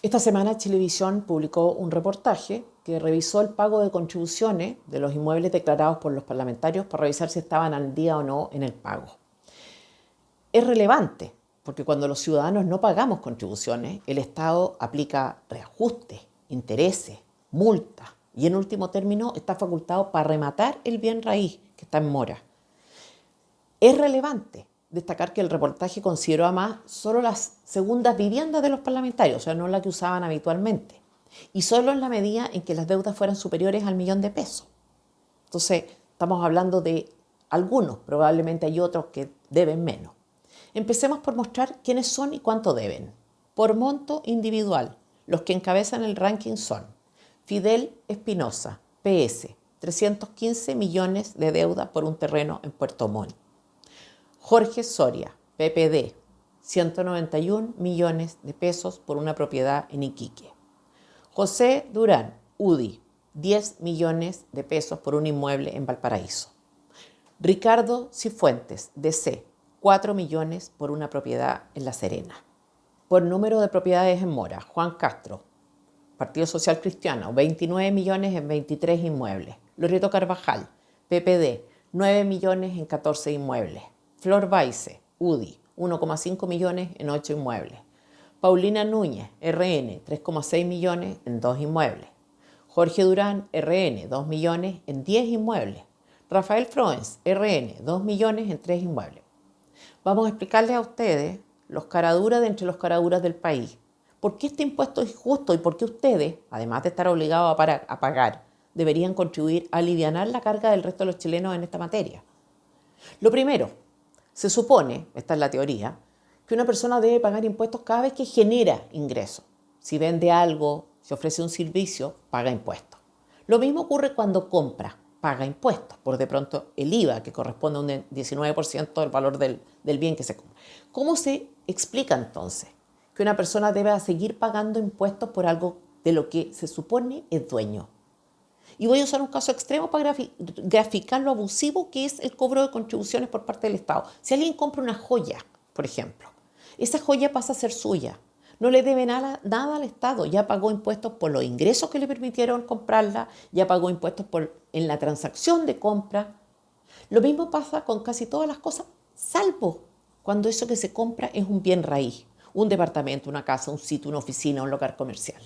Esta semana Chilevisión publicó un reportaje que revisó el pago de contribuciones de los inmuebles declarados por los parlamentarios para revisar si estaban al día o no en el pago. Es relevante porque cuando los ciudadanos no pagamos contribuciones, el Estado aplica reajustes, intereses, multas y en último término está facultado para rematar el bien raíz que está en mora. Es relevante destacar que el reportaje consideró además solo las segundas viviendas de los parlamentarios, o sea, no la que usaban habitualmente, y solo en la medida en que las deudas fueran superiores al 1.000.000 de pesos. Entonces, estamos hablando de algunos, probablemente hay otros que deben menos. Empecemos por mostrar quiénes son y cuánto deben. Por monto individual, los que encabezan el ranking son Fidel Espinosa, PS, 315 millones de deuda por un terreno en Puerto Montt. Jorge Soria, PPD, 191 millones de pesos por una propiedad en Iquique. José Durán, UDI, 10 millones de pesos por un inmueble en Valparaíso. Ricardo Cifuentes, DC, 4 millones por una propiedad en La Serena. Por número de propiedades en mora, Juan Castro, Partido Social Cristiano, 29 millones en 23 inmuebles. Loreto Carvajal, PPD, 9 millones en 14 inmuebles. Flor Baice, UDI, 1,5 millones en 8 inmuebles. Paulina Núñez, RN, 3,6 millones en 2 inmuebles. Jorge Durán, RN, 2 millones en 10 inmuebles. Rafael Froens, RN, 2 millones en 3 inmuebles. Vamos a explicarles a ustedes los caraduras de entre los caraduras del país. ¿Por qué este impuesto es justo y por qué ustedes, además de estar obligados a pagar, deberían contribuir a alivianar la carga del resto de los chilenos en esta materia? Lo primero, se supone, esta es la teoría, que una persona debe pagar impuestos cada vez que genera ingresos. Si vende algo, si ofrece un servicio, paga impuestos. Lo mismo ocurre cuando compra, paga impuestos, por de pronto el IVA, que corresponde a un 19% del valor del bien que se compra. ¿Cómo se explica entonces que una persona debe seguir pagando impuestos por algo de lo que se supone es dueño? Y voy a usar un caso extremo para graficar lo abusivo que es el cobro de contribuciones por parte del Estado. Si alguien compra una joya, por ejemplo, esa joya pasa a ser suya. No le debe nada al Estado. Ya pagó impuestos por los ingresos que le permitieron comprarla, ya pagó impuestos en la transacción de compra. Lo mismo pasa con casi todas las cosas, salvo cuando eso que se compra es un bien raíz, un departamento, una casa, un sitio, una oficina, un local comercial.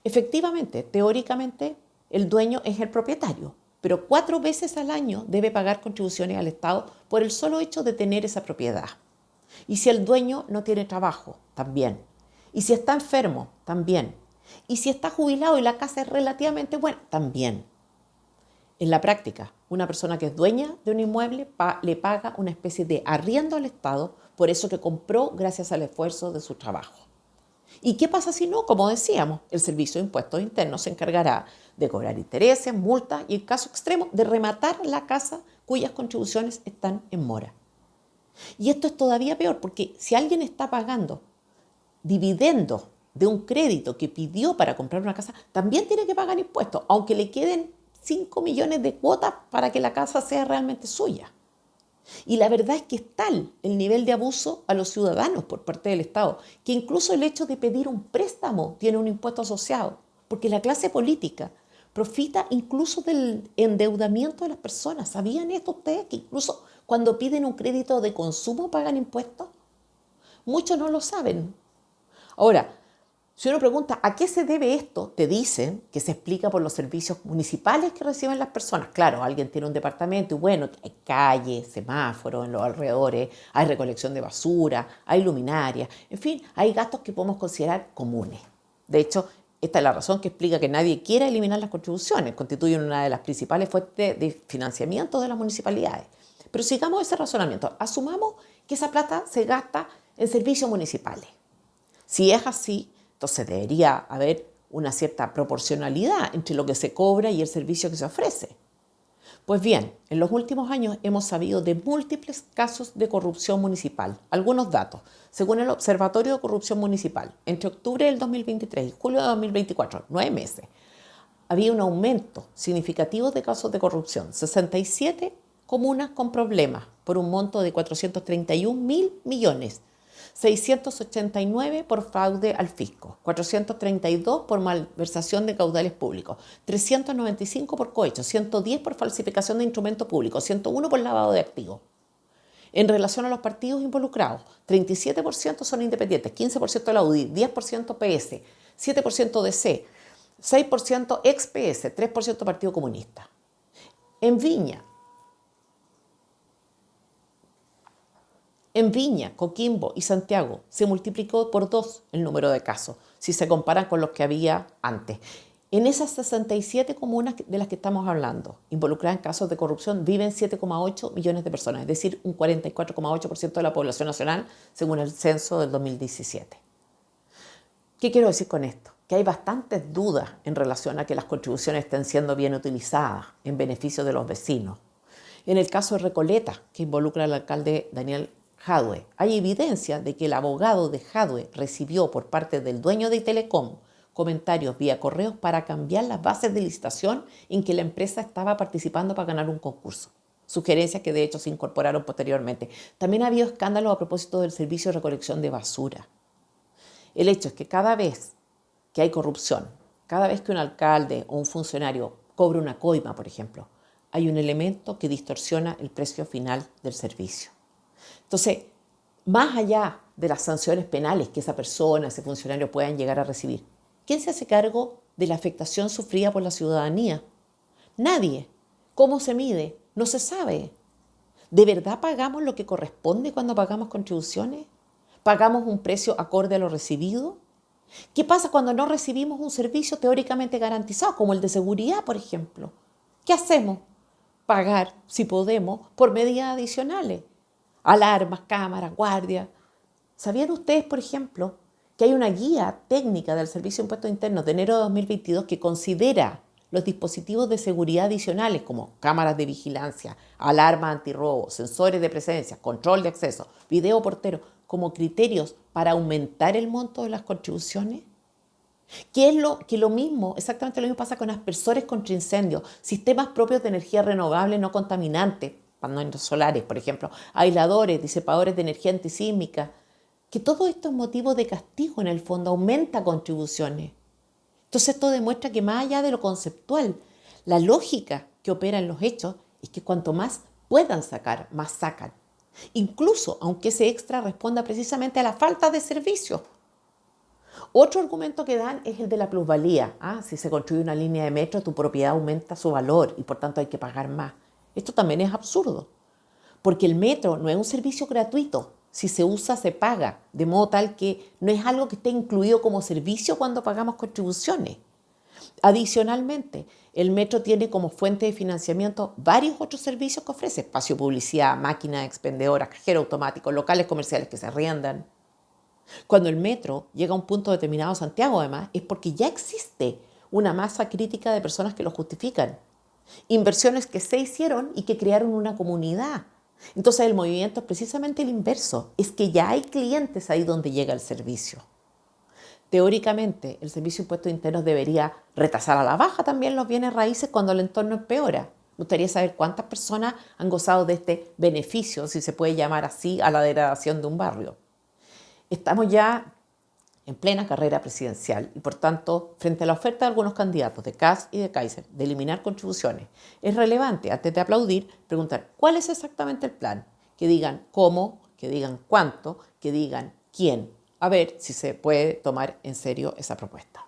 Efectivamente, teóricamente, el dueño es el propietario, pero 4 veces al año debe pagar contribuciones al Estado por el solo hecho de tener esa propiedad. Y si el dueño no tiene trabajo, también. Y si está enfermo, también. Y si está jubilado y la casa es relativamente buena, también. En la práctica, una persona que es dueña de un inmueble le paga una especie de arriendo al Estado por eso que compró gracias al esfuerzo de su trabajo. ¿Y qué pasa si no? Como decíamos, el Servicio de Impuestos Internos se encargará de cobrar intereses, multas y, en caso extremo, de rematar la casa cuyas contribuciones están en mora. Y esto es todavía peor porque si alguien está pagando dividendos de un crédito que pidió para comprar una casa, también tiene que pagar impuestos, aunque le queden 5 millones de cuotas para que la casa sea realmente suya. Y la verdad es que es tal el nivel de abuso a los ciudadanos por parte del Estado, que incluso el hecho de pedir un préstamo tiene un impuesto asociado, porque la clase política profita incluso del endeudamiento de las personas. ¿Sabían esto ustedes? Que incluso cuando piden un crédito de consumo pagan impuestos. Muchos no lo saben. Ahora, si uno pregunta ¿a qué se debe esto? Te dicen que se explica por los servicios municipales que reciben las personas. Claro, alguien tiene un departamento y bueno, hay calles, semáforos en los alrededores, hay recolección de basura, hay luminarias, en fin, hay gastos que podemos considerar comunes. De hecho, esta es la razón que explica que nadie quiera eliminar las contribuciones, constituyen una de las principales fuentes de financiamiento de las municipalidades. Pero sigamos ese razonamiento, asumamos que esa plata se gasta en servicios municipales. Si es así, entonces debería haber una cierta proporcionalidad entre lo que se cobra y el servicio que se ofrece. Pues bien, en los últimos años hemos sabido de múltiples casos de corrupción municipal. Algunos datos. Según el Observatorio de Corrupción Municipal, entre octubre del 2023 y julio de 2024, 9 meses, había un aumento significativo de casos de corrupción. 67 comunas con problemas por un monto de 431.000 millones. 689 por fraude al fisco, 432 por malversación de caudales públicos, 395 por cohecho, 110 por falsificación de instrumento público, 101 por lavado de activos. En relación a los partidos involucrados, 37% son independientes, 15% la UDI, 10% PS, 7% DC, 6% ex PS, 3% Partido Comunista. En Viña, Coquimbo y Santiago se multiplicó por 2 el número de casos, si se comparan con los que había antes. En esas 67 comunas de las que estamos hablando, involucradas en casos de corrupción, viven 7,8 millones de personas, es decir, un 44,8% de la población nacional, según el censo del 2017. ¿Qué quiero decir con esto? Que hay bastantes dudas en relación a que las contribuciones estén siendo bien utilizadas en beneficio de los vecinos. En el caso de Recoleta, que involucra al alcalde Daniel Jadue, hay evidencia de que el abogado de Jadue recibió por parte del dueño de Telecom comentarios vía correos para cambiar las bases de licitación en que la empresa estaba participando para ganar un concurso. Sugerencias que de hecho se incorporaron posteriormente. También ha habido escándalos a propósito del servicio de recolección de basura. El hecho es que cada vez que hay corrupción, cada vez que un alcalde o un funcionario cobra una coima, por ejemplo, hay un elemento que distorsiona el precio final del servicio. Entonces, más allá de las sanciones penales que esa persona, ese funcionario puedan llegar a recibir, ¿quién se hace cargo de la afectación sufrida por la ciudadanía? Nadie. ¿Cómo se mide? No se sabe. ¿De verdad pagamos lo que corresponde cuando pagamos contribuciones? ¿Pagamos un precio acorde a lo recibido? ¿Qué pasa cuando no recibimos un servicio teóricamente garantizado, como el de seguridad, por ejemplo? ¿Qué hacemos? Pagar, si podemos, por medidas adicionales. Alarmas, cámaras, guardias. ¿Sabían ustedes, por ejemplo, que hay una guía técnica del Servicio de Impuestos Internos de enero de 2022 que considera los dispositivos de seguridad adicionales como cámaras de vigilancia, alarmas antirrobo, sensores de presencia, control de acceso, video portero, como criterios para aumentar el monto de las contribuciones? Exactamente lo mismo pasa con aspersores contra incendios, sistemas propios de energía renovable no contaminante, paneles solares, por ejemplo, aisladores, disipadores de energía antisísmica, que todo esto es motivo de castigo en el fondo, aumenta contribuciones. Entonces esto demuestra que más allá de lo conceptual, la lógica que opera en los hechos es que cuanto más puedan sacar, más sacan. Incluso aunque ese extra responda precisamente a la falta de servicios. Otro argumento que dan es el de la plusvalía. Si se construye una línea de metro, tu propiedad aumenta su valor y por tanto hay que pagar más. Esto también es absurdo, porque el metro no es un servicio gratuito. Si se usa, se paga, de modo tal que no es algo que esté incluido como servicio cuando pagamos contribuciones. Adicionalmente, el metro tiene como fuente de financiamiento varios otros servicios que ofrece: espacio, publicidad, máquinas expendedoras, cajero automático, locales comerciales que se arriendan. Cuando el metro llega a un punto determinado, Santiago además, es porque ya existe una masa crítica de personas que lo justifican. Inversiones que se hicieron y que crearon una comunidad. Entonces el movimiento es precisamente el inverso, es que ya hay clientes ahí donde llega el servicio. Teóricamente, el Servicio de Impuestos Internos debería retasar a la baja también los bienes raíces cuando el entorno empeora. Me gustaría saber cuántas personas han gozado de este beneficio, si se puede llamar así, a la degradación de un barrio. Estamos ya en plena carrera presidencial y, por tanto, frente a la oferta de algunos candidatos de Kast y de Kaiser de eliminar contribuciones, es relevante, antes de aplaudir, preguntar cuál es exactamente el plan. Que digan cómo, que digan cuánto, que digan quién. A ver si se puede tomar en serio esa propuesta.